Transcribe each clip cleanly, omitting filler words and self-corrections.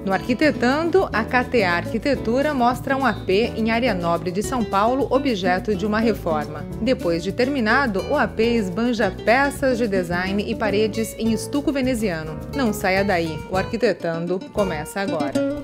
No Arquitetando, a KTA Arquitetura mostra um AP em área nobre de São Paulo, objeto de uma reforma. Depois de terminado, o AP esbanja peças de design e paredes em estuco veneziano. Não saia daí, o Arquitetando começa agora.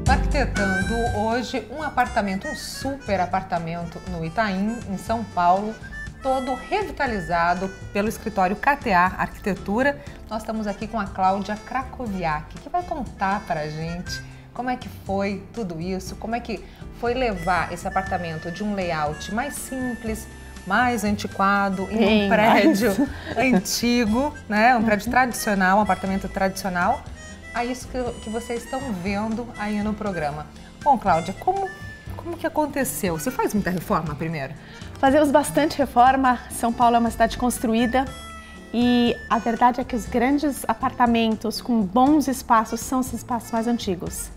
Arquitetando hoje um apartamento, um super apartamento no Itaim, em São Paulo, todo revitalizado pelo escritório KTA Arquitetura. Nós estamos aqui com a Cláudia Krakowiak, que vai contar para a gente como é que foi tudo isso, como é que foi levar esse apartamento de um layout mais simples, mais antiquado, em um prédio antigo, né? Um prédio tradicional, um apartamento tradicional, a isso que vocês estão vendo aí no programa. Bom, Cláudia, como que aconteceu? Você faz muita reforma primeiro? Fazemos bastante reforma. São Paulo é uma cidade construída e a verdade é que os grandes apartamentos com bons espaços são os espaços mais antigos.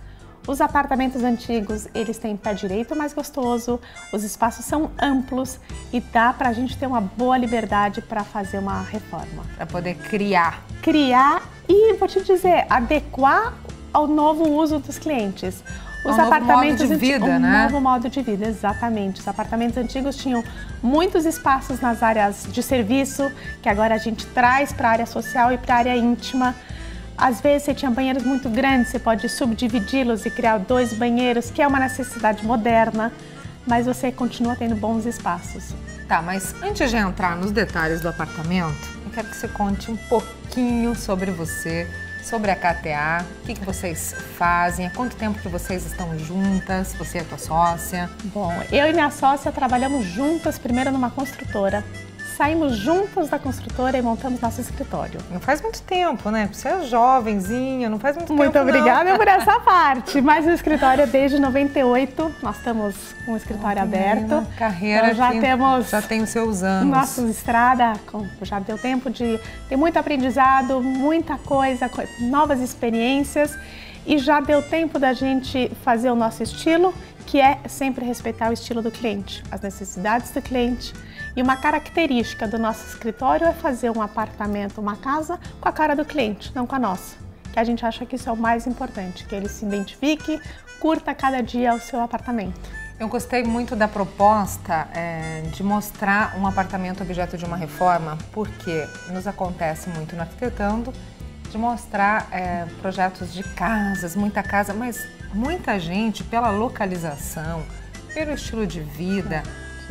Os apartamentos antigos, eles têm pé direito mais gostoso, os espaços são amplos e dá pra gente ter uma boa liberdade para fazer uma reforma. Para poder criar. Criar e, vou te dizer, adequar ao novo uso dos clientes. Os apartamentos modo de vida, né? Um novo modo de vida, exatamente. Os apartamentos antigos tinham muitos espaços nas áreas de serviço, que agora a gente traz para a área social e para a área íntima. Às vezes você tinha banheiros muito grandes, você pode subdividi-los e criar 2 banheiros, que é uma necessidade moderna, mas você continua tendo bons espaços. Tá, mas antes de entrar nos detalhes do apartamento, eu quero que você conte um pouquinho sobre você, sobre a KTA, o que vocês fazem, há quanto tempo que vocês estão juntas, você e a tua sócia? Bom, eu e minha sócia trabalhamos juntas primeiro numa construtora. Saímos juntos da construtora e montamos nosso escritório. Não faz muito tempo, né? Você é jovenzinha, não faz muito tempo, Muito obrigada por essa parte. Mas o escritório é desde 98, nós estamos com o escritório aberto. Carreira então já tem os seus anos. Nossa estrada, já deu tempo de ter muito aprendizado, muita coisa, novas experiências. E já deu tempo da gente fazer o nosso estilo, que é sempre respeitar o estilo do cliente, as necessidades do cliente. E uma característica do nosso escritório é fazer um apartamento, uma casa, com a cara do cliente, não com a nossa. Que a gente acha que isso é o mais importante, que ele se identifique, curta cada dia o seu apartamento. Eu gostei muito da proposta de mostrar um apartamento objeto de uma reforma, porque nos acontece muito no Arquitetando, de mostrar projetos de casas, muita casa, mas muita gente, pela localização, pelo estilo de vida,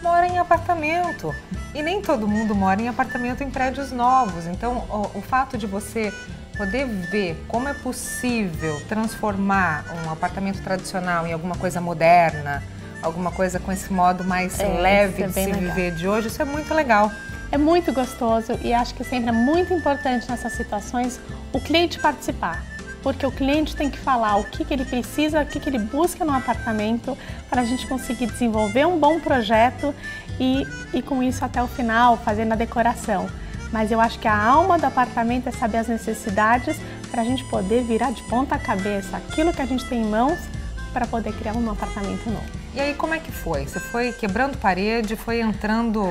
mora em apartamento. E nem todo mundo mora em apartamento em prédios novos. Então, o fato de você poder ver como é possível transformar um apartamento tradicional em alguma coisa moderna, alguma coisa com esse modo mais leve de se viver de hoje, isso é muito legal. É muito gostoso e acho que sempre é muito importante nessas situações o cliente participar. Porque o cliente tem que falar o que ele precisa, o que ele busca no apartamento para a gente conseguir desenvolver um bom projeto e com isso até o final, fazendo a decoração. Mas eu acho que a alma do apartamento é saber as necessidades para a gente poder virar de ponta cabeça aquilo que a gente tem em mãos para poder criar um apartamento novo. E aí como é que foi? Você foi quebrando parede, foi entrando,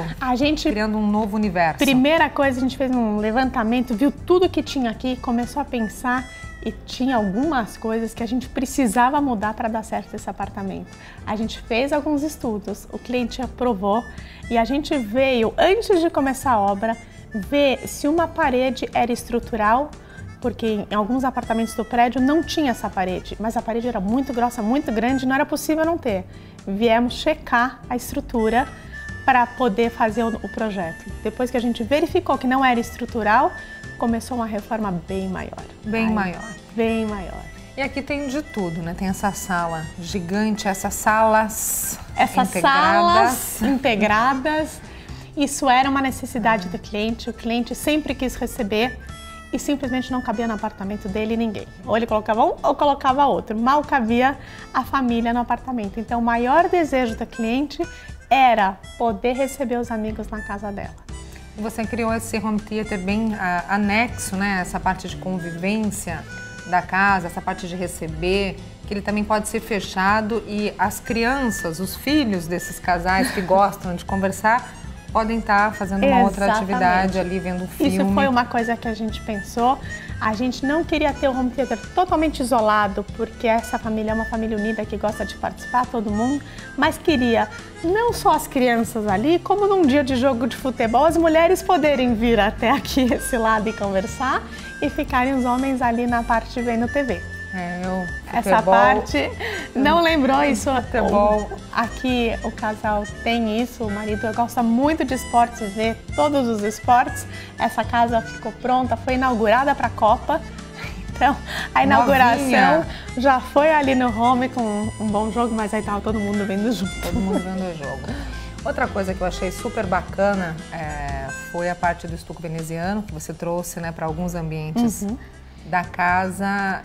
criando um novo universo? Primeira coisa, a gente fez um levantamento, viu tudo que tinha aqui, começou a pensar e tinha algumas coisas que a gente precisava mudar para dar certo esse apartamento. A gente fez alguns estudos, o cliente aprovou e a gente veio, antes de começar a obra, ver se uma parede era estrutural, porque em alguns apartamentos do prédio não tinha essa parede, mas a parede era muito grossa, muito grande, não era possível não ter. Viemos checar a estrutura para poder fazer o projeto. Depois que a gente verificou que não era estrutural, começou uma reforma bem maior. Bem maior. Bem maior. E aqui tem de tudo, né? Tem essa sala gigante, essas salas integradas. Isso era uma necessidade do cliente. O cliente sempre quis receber e simplesmente não cabia no apartamento dele ninguém. Ou ele colocava um ou colocava outro. Mal cabia a família no apartamento. Então, o maior desejo do cliente era poder receber os amigos na casa dela. Você criou esse home theater bem anexo, né? Essa parte de convivência da casa, essa parte de receber, que ele também pode ser fechado e as crianças, os filhos desses casais que gostam de conversar, podem estar fazendo uma outra atividade ali, vendo um filme. Isso foi uma coisa que a gente pensou. A gente não queria ter o home theater totalmente isolado, porque essa família é uma família unida que gosta de participar, todo mundo, mas queria não só as crianças ali, como num dia de jogo de futebol, as mulheres poderem vir até aqui, esse lado, e conversar, e ficarem os homens ali na parte vendo TV. Essa parte não lembrou isso. Futebol. Aqui o casal tem isso, o marido gosta muito de esportes, vê todos os esportes. Essa casa ficou pronta, foi inaugurada para a Copa. Então a inauguração já foi ali no home com um bom jogo, mas aí tava todo mundo vendo junto. Todo mundo vendo o jogo. Outra coisa que eu achei super bacana foi a parte do estuco veneziano que você trouxe, né, para alguns ambientes da casa.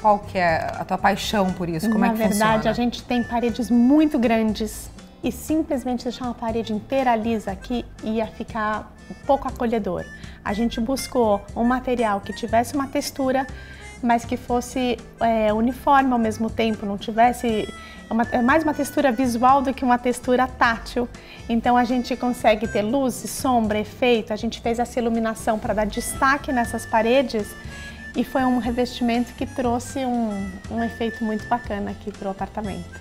Qual que é a tua paixão por isso? Como é que funciona? Na verdade, a gente tem paredes muito grandes e simplesmente deixar uma parede inteira lisa aqui ia ficar um pouco acolhedor. A gente buscou um material que tivesse uma textura, mas que fosse uniforme ao mesmo tempo, não tivesse mais uma textura visual do que uma textura tátil. Então a gente consegue ter luz, sombra, efeito. A gente fez essa iluminação para dar destaque nessas paredes. E foi um revestimento que trouxe um efeito muito bacana aqui para o apartamento.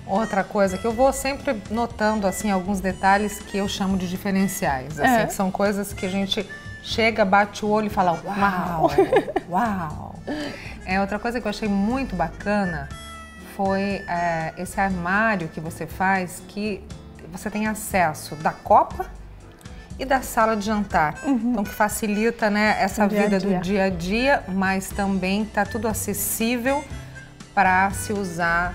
Outra coisa que eu vou sempre notando, assim, alguns detalhes que eu chamo de diferenciais. Assim, que são coisas que a gente chega, bate o olho e fala, uau, uau. Outra coisa que eu achei muito bacana foi esse armário que você faz, que você tem acesso da copa e da sala de jantar. Então, que facilita, né, essa vida do dia a dia, mas também está tudo acessível para se usar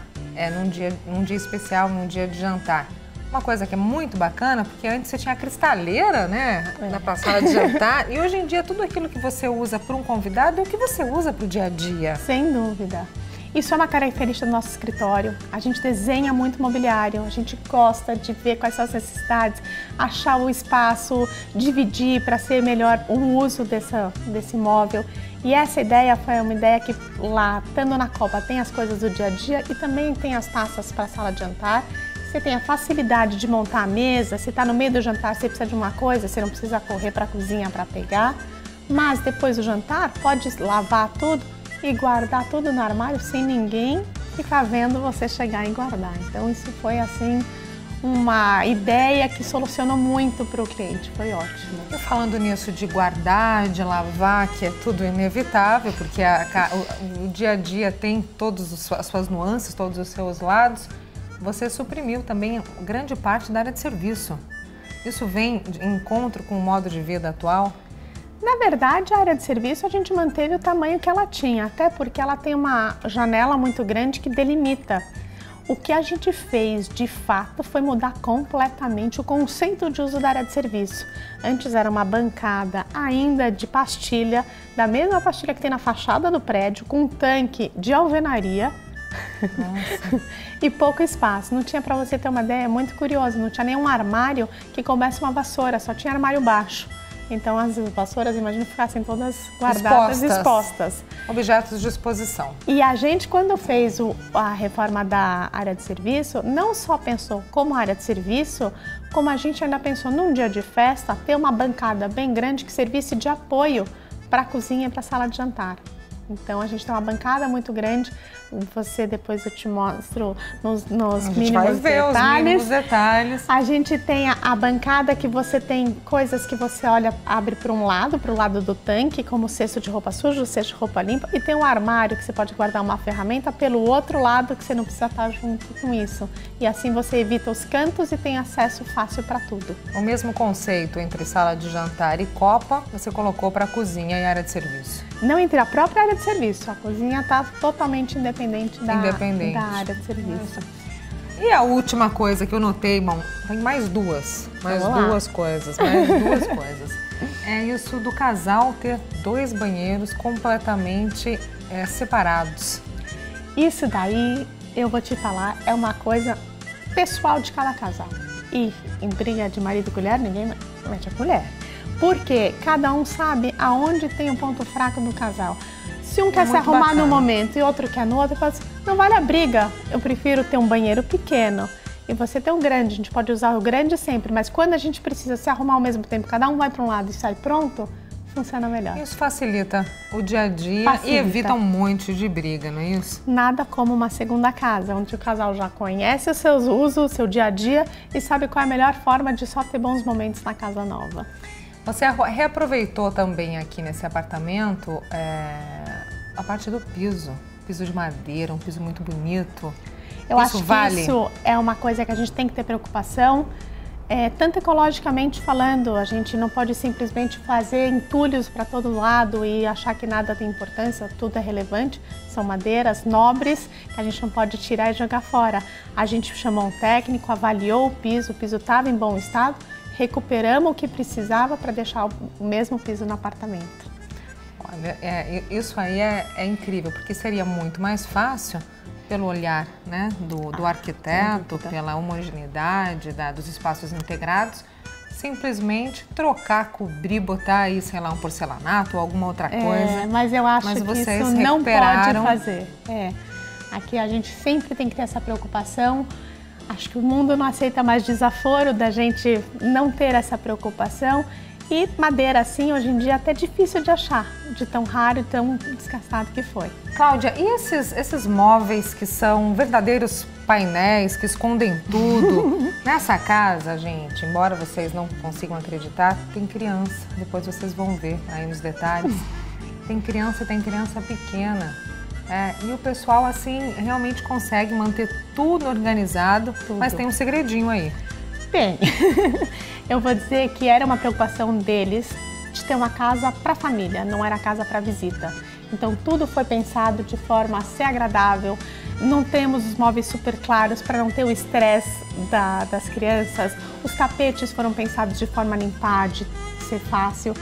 num dia especial, num dia de jantar. Uma coisa que é muito bacana, porque antes você tinha a cristaleira, né, na sala de jantar, e hoje em dia tudo aquilo que você usa para um convidado é o que você usa para o dia a dia. Sem dúvida. Isso é uma característica do nosso escritório. A gente desenha muito mobiliário, a gente gosta de ver quais são as necessidades, achar o espaço, dividir para ser melhor o uso desse imóvel. E essa ideia foi uma ideia que lá, estando na Copa, tem as coisas do dia a dia e também tem as taças para a sala de jantar. Você tem a facilidade de montar a mesa, se está no meio do jantar, você precisa de uma coisa, você não precisa correr para a cozinha para pegar. Mas depois do jantar, pode lavar tudo e guardar tudo no armário sem ninguém ficar vendo você chegar e guardar. Então isso foi assim uma ideia que solucionou muito para o cliente, foi ótimo. E falando nisso de guardar, de lavar, que é tudo inevitável, porque o dia a dia tem todas as suas nuances, todos os seus lados, você suprimiu também grande parte da área de serviço. Isso vem de encontro com o modo de vida atual? Na verdade, a área de serviço a gente manteve o tamanho que ela tinha, até porque ela tem uma janela muito grande que delimita. O que a gente fez, de fato, foi mudar completamente o conceito de uso da área de serviço. Antes era uma bancada ainda de pastilha, da mesma pastilha que tem na fachada do prédio, com um tanque de alvenaria. E pouco espaço. Não tinha, para você ter uma ideia, muito curioso, não tinha nenhum armário que coubesse uma vassoura, só tinha armário baixo. Então as vassouras, imagino, ficassem todas guardadas, expostas. Objetos de exposição. E a gente, quando fez a reforma da área de serviço, não só pensou como área de serviço, como a gente ainda pensou num dia de festa, ter uma bancada bem grande que servisse de apoio para a cozinha e para a sala de jantar. Então a gente tem uma bancada muito grande, depois eu te mostro nos mínimos detalhes. A gente tem a bancada que você tem coisas que você olha, abre para o lado do tanque, como cesto de roupa suja, cesto de roupa limpa, e tem um armário que você pode guardar uma ferramenta pelo outro lado que você não precisa estar junto com isso. E assim você evita os cantos e tem acesso fácil para tudo. O mesmo conceito entre sala de jantar e copa, você colocou para a cozinha e área de serviço? Não entre a própria área de serviço, a cozinha está totalmente independente da área de serviço. E a última coisa que eu notei, bom, tem mais duas coisas. É isso do casal ter 2 banheiros completamente separados. Isso daí, eu vou te falar, é uma coisa pessoal de cada casal. E em briga de marido e colher, ninguém mete a colher. Porque cada um sabe aonde tem o ponto fraco do casal. Se um quer se arrumar num momento e outro quer no outro, fala assim, não vale a briga, eu prefiro ter um banheiro pequeno e você ter um grande. A gente pode usar o grande sempre, mas quando a gente precisa se arrumar ao mesmo tempo, cada um vai para um lado e sai pronto, funciona melhor. Isso facilita o dia a dia e evita um monte de briga, não é isso? Nada como uma segunda casa, onde o casal já conhece os seus usos, o seu dia a dia e sabe qual é a melhor forma de só ter bons momentos na casa nova. Você reaproveitou também aqui nesse apartamento a parte do piso de madeira, um piso muito bonito. Eu acho que isso é uma coisa que a gente tem que ter preocupação. Tanto ecologicamente falando, a gente não pode simplesmente fazer entulhos para todo lado e achar que nada tem importância, tudo é relevante. São madeiras nobres que a gente não pode tirar e jogar fora. A gente chamou um técnico, avaliou o piso estava em bom estado, recuperamos o que precisava para deixar o mesmo piso no apartamento. Olha, isso aí é incrível, porque seria muito mais fácil pelo olhar, né, do arquiteto, pela homogeneidade dos espaços integrados, simplesmente trocar, cobrir, botar aí, sei lá, um porcelanato ou alguma outra coisa. Mas eu acho que isso não pode fazer. Aqui a gente sempre tem que ter essa preocupação. Acho que o mundo não aceita mais desaforo da gente não ter essa preocupação. E madeira assim, hoje em dia, é até difícil de achar, de tão raro e tão desgastado que foi. Cláudia, e esses móveis que são verdadeiros painéis, que escondem tudo? Nessa casa, gente, embora vocês não consigam acreditar, tem criança. Depois vocês vão ver aí nos detalhes. Tem criança pequena. E o pessoal, assim, realmente consegue manter tudo organizado, mas tem um segredinho aí. Bem, eu vou dizer que era uma preocupação deles de ter uma casa para a família, não era casa para visita. Então tudo foi pensado de forma a ser agradável. Não temos os móveis super claros para não ter o estresse das crianças. Os tapetes foram pensados de forma a limpar, de ser fácil.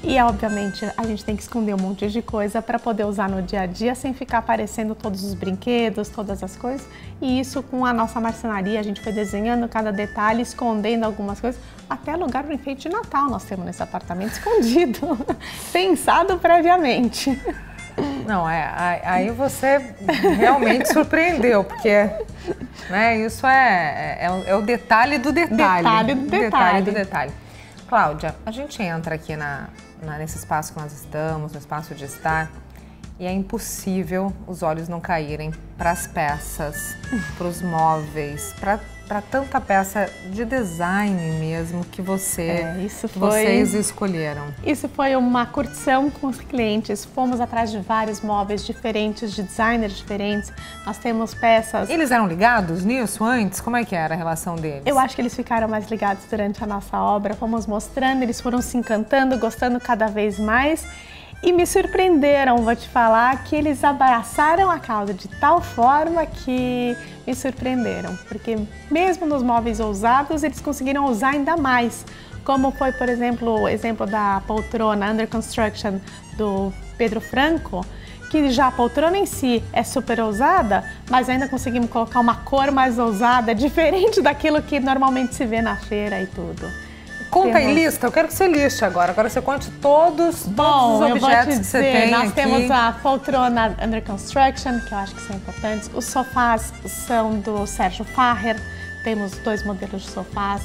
E, obviamente, a gente tem que esconder um monte de coisa para poder usar no dia a dia sem ficar aparecendo todos os brinquedos, todas as coisas. E isso com a nossa marcenaria, a gente foi desenhando cada detalhe, escondendo algumas coisas. Até lugar para enfeite de Natal nós temos nesse apartamento escondido, pensado previamente. Não, aí você realmente surpreendeu, porque isso é o detalhe do detalhe. Detalhe do detalhe. Cláudia, a gente entra aqui nesse espaço que nós estamos, no espaço de estar, e é impossível os olhos não caírem para as peças, para os móveis, para tanta peça de design mesmo que vocês escolheram. Isso foi uma curtição com os clientes. Fomos atrás de vários móveis diferentes, de designers diferentes. Nós temos peças... Eles eram ligados nisso antes? Como é que era a relação deles? Eu acho que eles ficaram mais ligados durante a nossa obra. Fomos mostrando, eles foram se encantando, gostando cada vez mais. E me surpreenderam, vou te falar, que eles abraçaram a causa de tal forma que me surpreenderam. Porque mesmo nos móveis ousados, eles conseguiram usar ainda mais. Como foi, por exemplo, o exemplo da poltrona Under Construction do Pedro Franco, que já a poltrona em si é super ousada, mas ainda conseguimos colocar uma cor mais ousada, diferente daquilo que normalmente se vê na feira e tudo. Conta aí, lista. Eu quero que você liste agora. Agora você conte todos os objetos que você tem nós aqui. temos a poltrona Under Construction, que eu acho que são importantes. Os sofás são do Sérgio Farrer. Temos 2 modelos de sofás.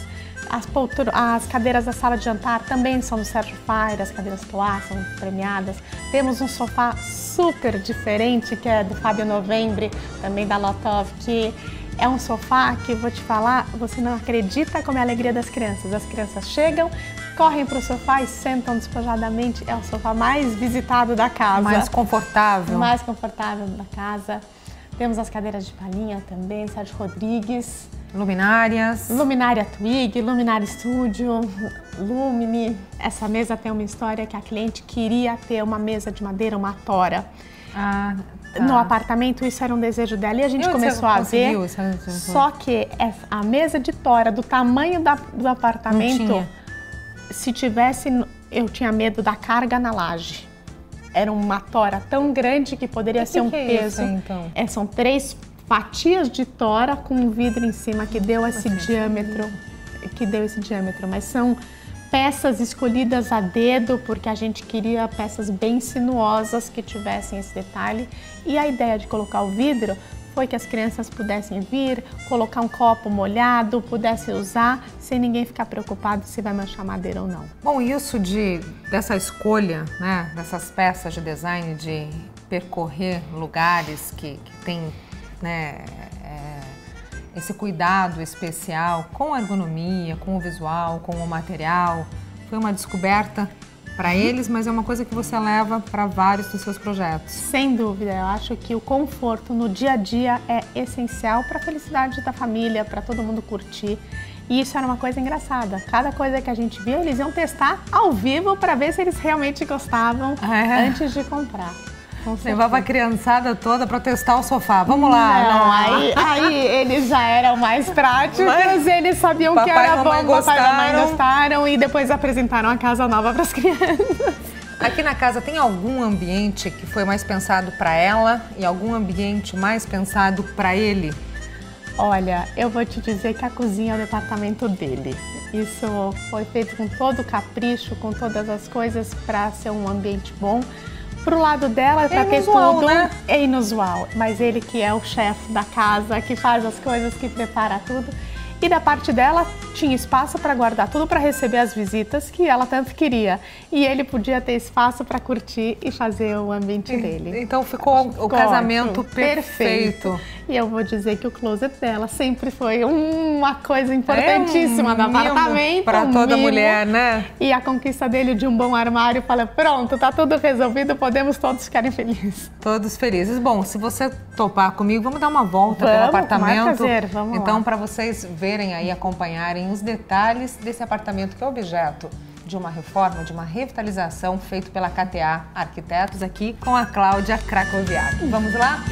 As cadeiras da sala de jantar também são do Sérgio Farrer. As cadeiras Poá são premiadas. Temos um sofá super diferente, que é do Fábio Novembre, também da Lotov, que... é um sofá que, vou te falar, você não acredita como é a alegria das crianças. As crianças chegam, correm para o sofá e sentam despojadamente. É o sofá mais visitado da casa. Mais confortável. Mais confortável da casa. Temos as cadeiras de palhinha também, Sérgio Rodrigues. Luminárias. Luminária Twig, Luminária Studio, Lumine. Essa mesa tem uma história que a cliente queria ter uma mesa de madeira, uma tora. No apartamento, isso era um desejo dela e a gente começou a ver, só que a mesa de tora do tamanho do apartamento, se tivesse, eu tinha medo da carga na laje. Era uma tora tão grande que poderia ser um peso. É isso, então? São 3 fatias de tora com um vidro em cima que deu esse diâmetro, mas são peças escolhidas a dedo, porque a gente queria peças bem sinuosas que tivessem esse detalhe. E a ideia de colocar o vidro foi que as crianças pudessem vir, colocar um copo molhado, pudessem usar, sem ninguém ficar preocupado se vai manchar madeira ou não. Bom, isso dessa escolha, né, dessas peças de design, de percorrer lugares que tem, né, esse cuidado especial com a ergonomia, com o visual, com o material, foi uma descoberta para eles, mas é uma coisa que você leva para vários dos seus projetos. Sem dúvida, eu acho que o conforto no dia a dia é essencial para a felicidade da família, para todo mundo curtir. E isso era uma coisa engraçada. Cada coisa que a gente via, eles iam testar ao vivo para ver se eles realmente gostavam antes de comprar. Levava a criançada toda para testar o sofá. Vamos lá. Não, aí eles já eram mais práticos, eles sabiam que era bom, papai e mamãe gostaram e depois apresentaram a casa nova para as crianças. Aqui na casa tem algum ambiente que foi mais pensado para ela e algum ambiente mais pensado para ele? Olha, eu vou te dizer que a cozinha é o departamento dele. Isso foi feito com todo o capricho, com todas as coisas para ser um ambiente bom. Pro lado dela, para ter tudo, né? É inusual, mas ele que é o chefe da casa, que faz as coisas, que prepara tudo. E da parte dela, tinha espaço para guardar tudo para receber as visitas que ela tanto queria. E ele podia ter espaço para curtir e fazer o ambiente dele. Então ficou o casamento perfeito. E eu vou dizer que o closet dela sempre foi uma coisa importantíssima do apartamento. Para toda mulher, né? E a conquista dele de um bom armário, fala, pronto, tá tudo resolvido, podemos todos ficarem felizes. Todos felizes. Bom, se você topar comigo, vamos dar uma volta pelo apartamento. Prazer, vamos então, lá. Para vocês verem aí, acompanharem os detalhes desse apartamento que é objeto de uma reforma, de uma revitalização feito pela KTA Arquitetos, aqui com a Cláudia Krakowiak. Vamos lá?